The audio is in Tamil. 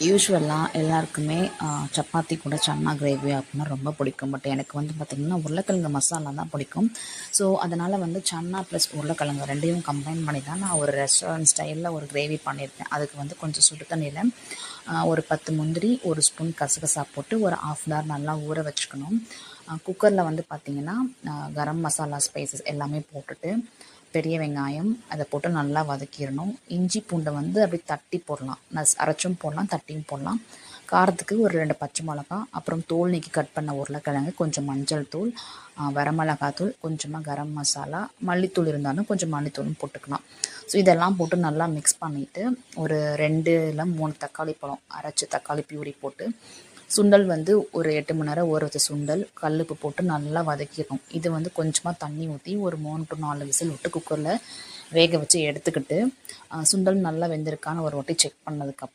யூசுவலாக எல்லாருக்குமே சப்பாத்தி கூட சன்னா கிரேவி அப்படின்னா ரொம்ப பிடிக்கும். பட் எனக்கு வந்து பார்த்திங்கன்னா உருளைக்கிழங்கு மசாலா தான் பிடிக்கும். ஸோ அதனால் வந்து சன்னா ப்ளஸ் உருளைக்கிழங்கு ரெண்டையும் கம்பைன் பண்ணி தான் நான் ஒரு ரெஸ்டாரண்ட் ஸ்டைலில் ஒரு கிரேவி பண்ணியிருக்கேன். அதுக்கு வந்து கொஞ்சம் சுடு தண்ணியில் ஒரு 10 முந்திரி, ஒரு ஸ்பூன் கசகசா போட்டு ஒரு 1/2 அன் ஹவர் நல்லா ஊற வச்சுக்கணும். குக்கரில் வந்து பார்த்திங்கன்னா கரம் மசாலா ஸ்பைசஸ் எல்லாமே போட்டுட்டு பெரிய வெங்காயம் அதை போட்டு நல்லா வதக்கிடணும். இஞ்சி பூண்டை வந்து அப்படி தட்டி போடலாம், அரைச்சும் போடலாம், தட்டியும் போடலாம். காரத்துக்கு ஒரு 2 பச்சை மிளகா, அப்புறம் தோல் நீக்கி கட் பண்ண உருளைக்கிழங்கு, கொஞ்சம் மஞ்சள் தூள், வரமிளகாத்தூள், கொஞ்சமாக கரம் மசாலா, மல்லித்தூள் இருந்தாலும் கொஞ்சம் மல்லித்தூளும் போட்டுக்கலாம். ஸோ இதெல்லாம் போட்டு நல்லா மிக்ஸ் பண்ணிவிட்டு ஒரு 2 இல்லை 3 தக்காளி பழம் அரைச்சி தக்காளி பியூரி போட்டு சுண்டல் வந்து ஒரு 8 மணி நேரம் ஊற வச்ச சுண்டல் கல்லுப்பு போட்டு நல்லா வதக்கிடணும். இது வந்து கொஞ்சமாக தண்ணி ஊற்றி ஒரு 3 to 4 விசில் விட்டு குக்கரில் வேக வச்சு எடுத்துக்கிட்டு சுண்டல் நல்லா வெந்திருக்கான்னு ஒரு வாட்டி செக் பண்ணதுக்கப்புறம்